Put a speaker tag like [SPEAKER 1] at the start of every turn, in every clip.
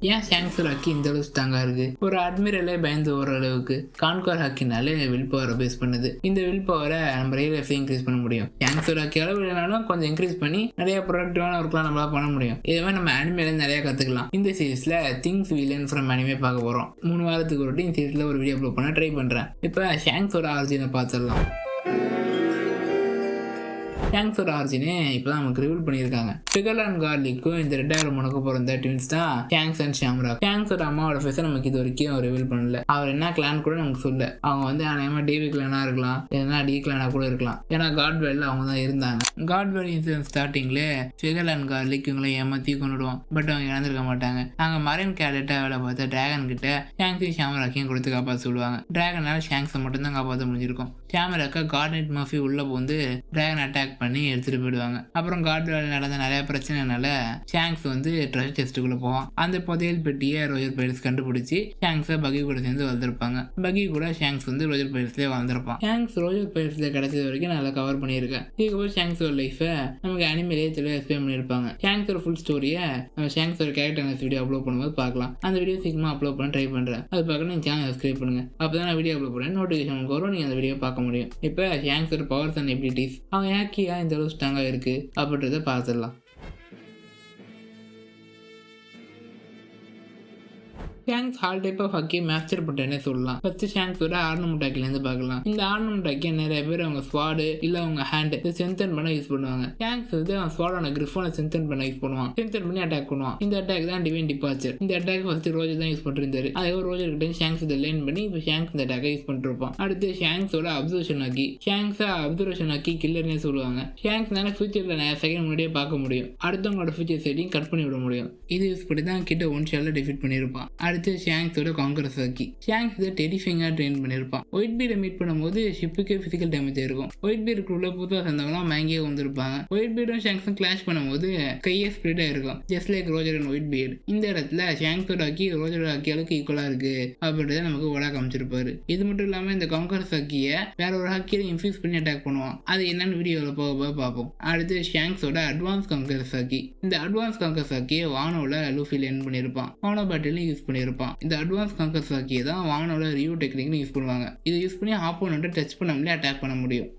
[SPEAKER 1] ஏன் ஷாங்ஸர் ஹாக்கி இந்த அளவு ஸ்ட்ராங்கா இருக்கு? ஒரு அட்மிரலே பயந்து ஓடுற அளவுக்கு கான்கோர் ஹாக்கினாலே வில் பவரை பேஸ் பண்ணுது. இந்த வில் பவரை நம்ம ரியல் லைஃப்ல இன்க்ரீஸ் பண்ண முடியும். ஷாங்ஸர் ஹாக்கி அளவு இல்லைனாலும் கொஞ்சம் இன்க்ரீஸ் பண்ணி நிறைய ப்ரொடக்டிவான ஒர்க்லாம் நம்மளால பண்ண முடியும். இதுவே நம்ம அனிமேல நிறைய கத்துக்கலாம். இந்த சீரீஸ்ல things we learn from anime பார்க்க போறோம். 3 வாரத்துக்கு ஒரு இந்த சீரீஸ்ல ஒரு வீடியோ அப்லோட் பண்ண ட்ரை பண்றேன். இப்போ ஷாங்ஸோட ஆரிஜினை பார்த்துடலாம். ஷாங்ஸோட ஆரிஜினே இப்போதான் நமக்கு ரிவீல் பண்ணியிருக்காங்க. பிகல் அண்ட் கார்லிக்கும் இந்த ரெட் ஹேர் முனக்கு பிறந்த ட்வின்ஸ் தான் ஷாங்ஸ் அண்ட் ஷாம்ராக். ஷாங்ஸோட அம்மாவோட ஃபேஸை நமக்கு இது வரைக்கும் ரிவீல் பண்ணல. அவர் என்ன கிளான் கூட நமக்கு சொல்ல. அவங்க வந்து அநேகமா டிவி கிளானா இருக்கலாம், இல்லைன்னா டி கிளானா கூட இருக்கலாம். ஏன்னா காட்வேல்ல அவங்க தான் இருந்தாங்க. காட்வேல் இன்சிடென்ட் ஸ்டார்டிங்ல பிகல் அண்ட் கார்லிக் இவங்களை ஏமாத்தி கொண்டுடுவோம். பட் அவங்க இழந்திருக்க மாட்டாங்க. நாங்க மரைன் கேடட்டா வேலை பார்த்த டிராகன் கிட்ட ஷாங்ஸையும் ஷாம்ராக்கையும் கொடுத்து காப்பாற்ற சொல்லுவாங்க. டிராகனால ஷாங்ஸை மட்டும் தான் காப்பாற்ற முடிஞ்சிருக்கும். ஷாம்ராக்கா கார்னெட் மர்ஃபி உள்ள போந்து டிராகன் அட்டாக் பண்ணி எடுத்துட்டு போயிடுவாங்க. அப்புறம் காட்வேல் நடந்த நிறைய பிரச்சனைனால ஷாங்ஸ் வந்து ட்ரெஷர் செஸ்ட்டுக்குள்ள போவான். அந்த புதையல் பெட்டியை ரோஜர் பைரட்ஸ் கண்டுபிடிச்சி ஷாங்ஸை பகி கூட சேர்ந்து வளர்ந்துருப்பாங்க. பகி கூட ஷாங்ஸ் வந்து ரோஜர் பைரட்ஸ்லேயே வளர்ந்துருப்பான். ஷாங்ஸ் ரோஜர் பைரட்ஸ்ல கிடைச்சது வரைக்கும் நல்லா கவர் பண்ணியிருக்கேன். இதுக்கப்புறம் ஷாங்ஸோட லைஃபை நமக்கு அனிமேலே தெளிவாக எக்ஸ்பிளைன் பண்ணியிருப்பாங்க. ஷாங்ஸோட ஃபுல் ஸ்டோரியை நம்ம ஷாங்ஸோட கேரக்டர் வீடியோ அப்லோட் பண்ணும்போது பார்க்கலாம். அந்த வீடியோ சீக்கிரமா அப்லோட் பண்ண ட்ரை பண்றேன். அது பார்க்க நீங்க சேனல் சப்ஸ்கிரைப் பண்ணுங்க. அப்பதான் நான் வீடியோ அப்லோட் பண்ணேன் நோட்டிஃபிகேஷன் வரும். நீங்க அந்த வீடியோ பார்க்க முடியும். இப்போ ஷாங்ஸோட பவர்ஸ் அண்ட் எபிலிட்டிஸ் அவன் ஹாக்கியா இந்த அளவு ஸ்ட்ராங்கா இருக்கு அப்படின்றத பார்த்துடலாம். Shang's all type of hockey master பண்ணிட்டேன்னே சொல்லலாம். ஃபர்ஸ்ட் ஷாங்ஸோட ஆர்னமெண்ட் ஹாக்கிலேருந்து பார்க்கலாம். இந்த ஆர்னமெண்ட் ஹாக்கியை நிறைய பேர் அவங்க ஸ்வாடு இல்லை அவங்க ஹேண்டு ஸ்ட்ரென்தன் பண்ண யூஸ் பண்ணுவாங்க. ஷாங்ஸ் வந்து அவன் ஸ்வாடோட கிரிஃபோனை ஸ்ட்ரென்தன் பண்ண யூஸ் பண்ணுவான். ஸ்ட்ரென்தன் பண்ணி அட்டாக் பண்ணுவான். இந்த அட்டாக் தான் டிவைன் டிபார்ச்சர். இந்த அட்டாக் ஃபர்ஸ்ட் ரோஜர் தான் யூஸ் பண்ணிருந்தாரு. அதே ரோஜர் கிட்ட ஷாங்ஸ் இதை லேர்ன் பண்ணி இப்போ ஷாங்ஸ் இந்த அட்டாக்கை யூஸ் பண்ணிருப்பான். அடுத்து ஷாங்ஸோட அப்சர்வேஷன் ஹாக்கி. ஷாங்ஸை அப்சர்வேஷன் ஹாக்கி கில்லர்னே சொல்லுவாங்க. ஷாங்ஸ்னால ஃபியூச்சரில் நிறைய செகண்ட் முன்னாடியே பார்க்க முடியும். அடுத்தவங்களோட ஃபியூச்சர் செட்டிங் கட் பண்ணி விட முடியும். இது யூஸ் பண்ணி தான் கிட்ட ஒன் ஷாட்ல டிஃபீட் பண்ணியிருப்பான். அடுத்து ஷாங்ஸோட காங்கரஸ் ஹாக்கி. ஷாங்ஸ் இதை டெரிஃபைங்கா ட்ரெயின் பண்ணியிருப்பான். ஒயிட் பீரை மீட் பண்ணும்போது ஷிப்புக்கே பிசிக்கல் டேமேஜ் இருக்கும். ஒயிட் பீருக்குள்ள புதுசாக சேர்ந்தவங்களாம் மேங்கே வந்திருப்பாங்க. ஒயிட் பீரும் ஷாங்ஸும் கிளாஷ் பண்ணும்போது கையே ஸ்ப்ரெட் இருக்கும். Just like Roger and white beer. இந்த இடத்துல ஷாங்ஸோட ஹாக்கி ரோஜரோட ஹாக்கி அளவுக்கு ஈக்குவலா இருக்கு அப்படின்றத நமக்கு ஓடா காமிச்சிருப்பாரு. இது மட்டும் இல்லாம இந்த காங்கரஸ் ஹாக்கியை வேற ஒரு ஹாக்கியை இன்ஃபியூஸ் பண்ணி அட்டாக் பண்ணுவான். அது என்னன்னு வீடியோவில் போக பார்ப்போம். அடுத்து ஷாங்ஸோட அட்வான்ஸ் காங்கரஸ் ஹாக்கி. இந்த அட்வான்ஸ் காங்கரஸ் ஹாக்கியை வானோல லூஃபி லேர்ன் பண்ணியிருப்பான். வானோ பேட்டிலையும் யூஸ் பண்ணியிருப்பான். இந்த அட்வான்ஸ் காங்கரஸ் ஹாக்கியை தான் வானோட ரியூ டெக்னிக்னு யூஸ் பண்ணுவாங்க. இதை யூஸ் பண்ணி ஆப்போனண்ட்டை டச் பண்ணாமலே அட்டாக் பண்ண முடியும்.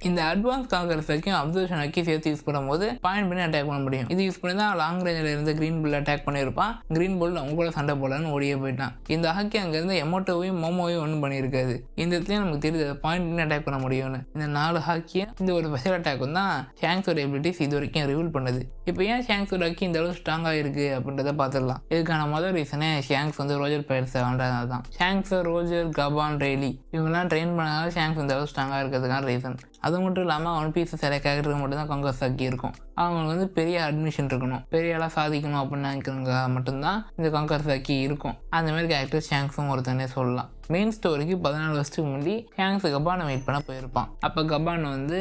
[SPEAKER 1] இந்த அட்வான்ஸ் காங்கரஸ் ஹாக்கியும் அப்சர்வேஷன் ஹாக்கி சேர்த்து யூஸ் பண்ணும்போது பாயிண்ட் பண்ணி அட்டாக் பண்ண முடியும். இது யூஸ் பண்ணி தான் லாங் ரேஞ்சில் இருந்து கிரீன் புல் அட்டாக் பண்ணியிருப்பான். கிரீன் புல் அவங்க கூட சண்டை போடலான்னு ஓடியே போயிட்டான். இந்த ஹாக்கி அங்கேருந்து எமோட்டோவையும் மோமோவையும் ஒன்றும் பண்ணியிருக்காது. இந்த இடத்துல நமக்கு தெரியுது பாயிண்ட் பண்ணி அட்டாக் பண்ண முடியும்னு. இந்த 4 ஹாக்கியும் இந்த ஒரு ஸ்பெஷல் அட்டாக்கும் தான் ஷாங்ஸோட எபிலிட்டிஸ் இது வரைக்கும் ரிவீல் பண்ணுது. இப்போ ஏன் ஷாங்ஸோட ஹாக்கி இந்த அளவு ஸ்ட்ராங்காக இருக்குது அப்படின்றத பார்த்துடலாம். இதுக்கான முதல் ரீசனே ஷாங்ஸ் வந்து ரோஜர் பைரட்ஸை வாழ்றதுனால தான். ஷாங்ஸ், ரோஜர், கபான், ரெய்லி இவங்கெல்லாம் ட்ரெயின் பண்ணாலும் ஷாங்ஸ் இந்த அளவு ஸ்ட்ராங்காக இருக்கிறதுக்கான ரீசன். அது மட்டும் இல்லாமல் ஒன் பீஸ் சில கேரக்டருக்கு மட்டும் தான் காங்கரஸ் ஹாக்கி இருக்கும். அவங்களுக்கு வந்து பெரிய அட்மிஷன் இருக்கணும், பெரிய ஆளாக சாதிக்கணும் அப்படின்னு நினைக்கிறவங்க மட்டும்தான் இந்த காங்கரஸ் ஹாக்கி இருக்கும். அந்த மாதிரி கேரக்டர் ஷாங்ஸும் ஒருத்தனே சொல்லலாம். மெயின் ஸ்டோரிக்கு 14 வருஷத்துக்கு முன்னாடி ஷாங்ஸ் கபானை வெயிட் பண்ண போயிருப்பான். அப்போ கபான் வந்து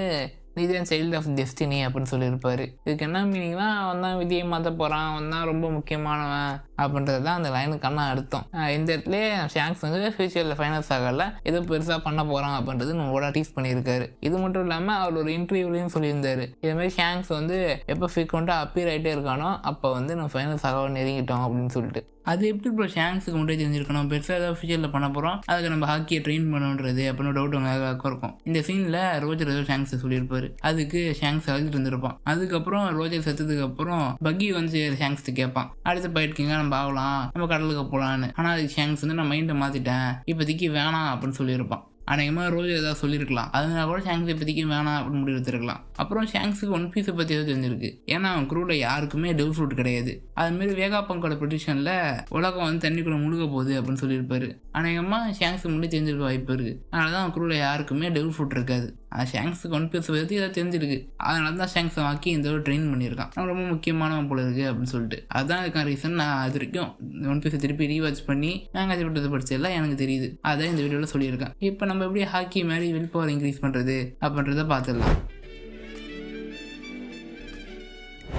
[SPEAKER 1] நீதான் சைல்டு ஆஃப் டெஸ்டினி அப்படின்னு சொல்லியிருப்பாரு. இதுக்கு என்ன மீனிங்னா அவன் தான் விதியை மாற்ற போகிறான், அவன் தான் ரொம்ப முக்கியமானவன் அப்படின்றது தான் அந்த லைனுக்கான அர்த்தம். இந்த இடத்துல ஷாங்ஸ் வந்து ஃபியூச்சரில் ஃபைனல்ஸ் ஆகல ஏதோ பெருசாக பண்ண போகிறான் அப்படின்றது நம்மளோட டீஸ் பண்ணியிருக்காரு. இது மட்டும் இல்லாமல் அவர் ஒரு இன்டர்வியூலையும் சொல்லியிருந்தாரு, இதுமாதிரி ஷாங்ஸ் வந்து எப்போ ஃப்ரீக்வெண்ட்டாக அப்பீர் ஆகிட்டே இருக்கானோ அப்போ வந்து நம்ம ஃபைனல்ஸ் ஆக நெருங்கிட்டோம் அப்படின்னு சொல்லிட்டு. அது எப்படி இப்போ ஷாங்ஸுக்கு மட்டும் தெரிஞ்சிருக்கணும், பெருசாக ஏதாவது ஃபியூச்சரில் பண்ண போகிறோம், அதுக்கு நம்ம ஹாக்கியை ட்ரெயின் பண்ணுன்றது அப்படின்னு டவுட் அவங்க இருக்கும். இந்த சீனில் ரோஜர் ஏதோ ஷாங்ஸை சொல்லியிருப்பாரு. அதுக்கு ஷாங்ஸ் அழுதுட்டு இருந்திருப்பான். அதுக்கப்புறம் ரோஜர் செத்ததுக்கு அப்புறம் பக்கி வந்து ஷாங்ஸ் கேட்பான், அடுத்த போயிட்டுக்கீங்க நம்ம ஆகலாம், நம்ம கடலுக்கு போகலான்னு. ஆனால் அதுக்கு ஷாங்ஸ் வந்து நான் மைண்டை மாற்றிட்டேன், இப்போதைக்கு வேணாம் அப்படின்னு சொல்லியிருப்பான். அநேகமாக ரோஜர் ஏதாவது சொல்லியிருக்கலாம். அதனால கூட ஷாங்ஸ் இப்போதைக்கு வேணாம் அப்படின்னு முடிவு எடுத்துருக்கலாம். அப்புறம் ஷாங்ஸுக்கு ஒன் பீஸை பற்றி எதுவும் தெரிஞ்சிருக்கு. ஏன்னா அவன் குரூவில் யாருக்குமே டெவில் ஃப்ரூட் கிடையாது. அதுமாரி வேகாப்பங்கோட ப்ரொடிஷனில் உலகம் வந்து தண்ணிக்குள்ளே முழுக போகுது அப்படின்னு சொல்லியிருப்பாரு. அநேகமாக ஷாங்ஸுக்கு முன்னாடி தெரிஞ்சிருக்க வாய்ப்பு இருக்குது. அதனால தான் அவன் குரூவில் யாருக்குமே டெவில் ஃப்ரூட் இருக்காது. ஷாங்ஸுக்கு ஒன் பீஸை பற்றி ஏதாவது தெரிஞ்சிருக்கு. அதனால தான் ஷாங்ஸை வாக்கி இந்த ஒரு ட்ரெயின் பண்ணியிருக்கான். அவன் ரொம்ப முக்கியமானவன் போல இருக்குது அப்படின்னு சொல்லிட்டு. அதுதான் அதுக்கான ரீசன். நான் அது வரைக்கும் ஒன் பீஸை திருப்பி ரீவாச் பண்ணி நாங்கள் விட்டதை படிச்சதெல்லாம் எனக்கு தெரியுது. அதை இந்த வீடியோவில் சொல்லியிருக்கேன். இப்போ நம்ம எப்படி ஹாக்கி மாதிரி வில் பவர் இன்க்ரீஸ் பண்ணுறது அப்படின்றத பார்த்துடலாம்.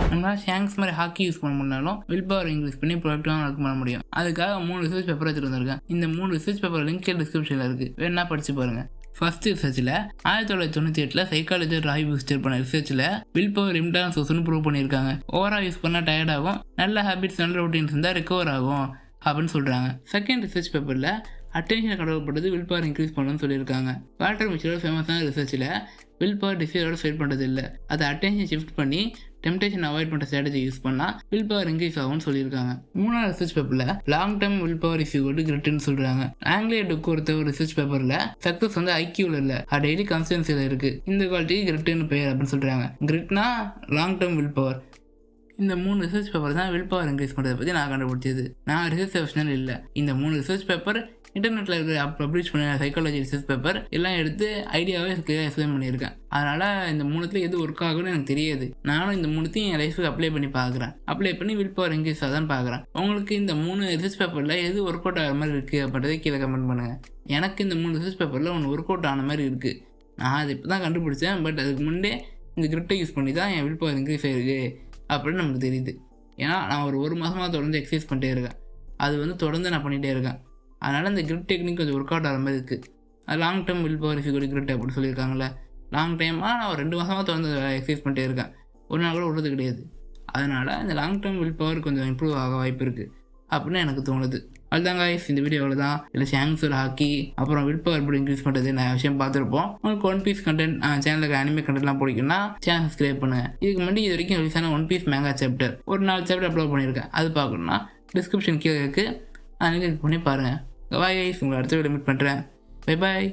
[SPEAKER 1] நம்மளால் ஷாங்ஸ் மாதிரி ஹாக்கி யூஸ் பண்ண முடியாலும் வில் பவர் இன்க்ரீஸ் பண்ணி ப்ரொடக்டிவாக ஒர்க் பண்ண முடியும். அதுக்காக 3 ரிசர்ச் பேப்பர் வச்சுருந்துருக்கேன். இந்த 3 ரிசர்ச் பேப்பர் லிங்க் டிஸ்கிரிப்ஷனில் இருக்குது, வேணா படித்து பாருங்கள். ஃபர்ஸ்ட் ரிசர்ச்சில் 1998 சைக்காலஜிஸ்ட் ராய் பூஸ்டர் பண்ண ரிசர்ச்சில் வில் பவர் இம்டான் சோர்ஸ்னு ப்ரூவ் பண்ணியிருக்காங்க. ஓவராக யூஸ் பண்ணால் டயர்ட் ஆகும், நல்ல ஹேபிட்ஸ் நல்ல ரொட்டீன்ஸ் இருந்தால் ரெக்கவர் ஆகும் அப்படின்னு சொல்கிறாங்க. செகண்ட் ரிசர்ச் பேப்பரில் அட்டென்ஷனை கண்ட்ரோல் பண்ணுறது வில் பவர் இன்க்ரீஸ் பண்ணணும்னு சொல்லியிருக்காங்க. வால்டர் மிச்சலோட ஃபேமஸான ரிசர்ச்சில் வில் பவர் டிசைரோட ஃபைட் பண்ணுறது இல்லை, அதை அட்டென்ஷன் ஷிஃப்ட் பண்ணி டெம்டேஷன் அவாய்ட் பண்ணுற ஸ்ட்ராட்டஜி யூஸ் பண்ணால் வில் பவர் இன்க்ரீஸ் ஆகும்னு சொல்லியிருக்காங்க. மூணாவது ரிசர்ச் பேப்பரில் long term will power is equal to கிரிட்னு சொல்கிறாங்க. ஆங்கிலேய டுக்கு ஒருத்த ஒரு ரிசர்ச் பேப்பரில் சக்ஸஸ் வந்து ஐக்கியூவில் இல்லை, அது டெய்லி கன்சிஸ்டன்சியில் இருக்குது, இந்த குவாலிட்டிக்கு கிரிட்னு பெயர் அப்படின்னு சொல்கிறாங்க. கிரிட்னா லாங் டேர்ம் வில் பவர். இந்த 3 ரிசர்ச் பேப்பர் தான் வில் பவர் இன்க்ரீஸ் பண்ணுறதை பற்றி நான் கண்டுபிடிச்சது. நான் ரிசர்ச் ப்ரொஃபஷனல் இல்லை. இந்த 3 ரிசர்ச் பேப்பர் இன்டர்நெட்டில் இருக்கிற பப்ளிஷ் பண்ண சைக்காலஜி ரிசர்ச் பேப்பர் எல்லாம் எடுத்து ஐடியாவே கிளியராக எக்ஸ்பிளைன் பண்ணியிருக்கேன். அதனால் இந்த 3த்துல எது ஒர்க் ஆகுன்னு எனக்கு தெரியாது. நானும் இந்த 3த்தையும் என் லைஃபுக்கு அப்ளை பண்ணி பார்க்குறேன். அப்ளை பண்ணி வில் பவர் இன்க்ரீஸ் ஆகுதான்னு பார்க்குறேன். உங்களுக்கு இந்த 3 ரிசர்ச் பேப்பரில் எது ஒர்க் அவுட் ஆகிற மாதிரி இருக்குது அப்படின்றத கீழே கமெண்ட் பண்ணுங்கள். எனக்கு இந்த 3 ரிசர்ச் பேப்பரில் ஒன்று ஒர்க் அவுட் ஆன மாதிரி இருக்குது. நான் அதை இப்போ தான் கண்டுபிடிச்சேன். பட் அதுக்கு முன்னே இந்த கிரிட்டை யூஸ் பண்ணி தான் என் வில் பவர் இன்க்ரீஸ் ஆகிருக்கு அப்படின்னு நமக்கு தெரியுது. ஏன்னா நான் ஒரு மாதமாக தொடர்ந்து எக்ஸசைஸ் பண்ணிட்டே இருக்கேன். அது வந்து தொடர்ந்து நான் பண்ணிகிட்டே இருக்கேன். அதனால் இந்த கிரிட் டெக்னிக் கொஞ்சம் ஒர்க் அவுட் ஆகிற மாதிரி இருக்குது. அது லாங் டேர்ம் வில் பவர் இஃபிகோடி கிரிட் அப்படின்னு சொல்லியிருக்காங்களே. லாங் டைமாக நான் ஒரு 2 மாதமாக தொடர்ந்து எக்ஸசைஸ் பண்ணிட்டே இருக்கேன். ஒரு நாள் கூட விடுறது கிடையாது. அதனால் இந்த லாங் டேர்ம் வில் பவர் கொஞ்சம் இம்ப்ரூவ் ஆக வாய்ப்பு இருக்குது அப்படின்னு எனக்கு தோணுது. அதுதான் guys, இந்த வீடியோ அவ்வளோதான். இல்லை ஷாங்ஸோட ஹாக்கி அப்புறம் வில் பவர் எப்படி இன்க்ரீஸ் பண்ணுறது நான் விஷயம் பார்த்துருப்போம். உங்களுக்கு ஒன் பீஸ் கண்டென்ட் சேனலுக்கு அனிமே கண்டென்ட்லாம் பிடிக்குன்னா சேனல் சப்ஸ்கிரைப் பண்ணுங்கள். இதுக்கு முன்னாடி இது வரைக்கும் ரிலீஸான ஒன் பீஸ் மேங்கா சாப்டர் ஒரு 4 சாப்டர் அப்லோட் பண்ணியிருக்கேன். அது பார்க்கணுன்னா டிஸ்கிரிப்ஷன் கீழே இருக்குது, அதை கிளிக் பண்ணி பாருங்கள். பாய் guys, உங்களை அடுத்த வீடியோ மீட் பண்ணுறேன். Bye bye.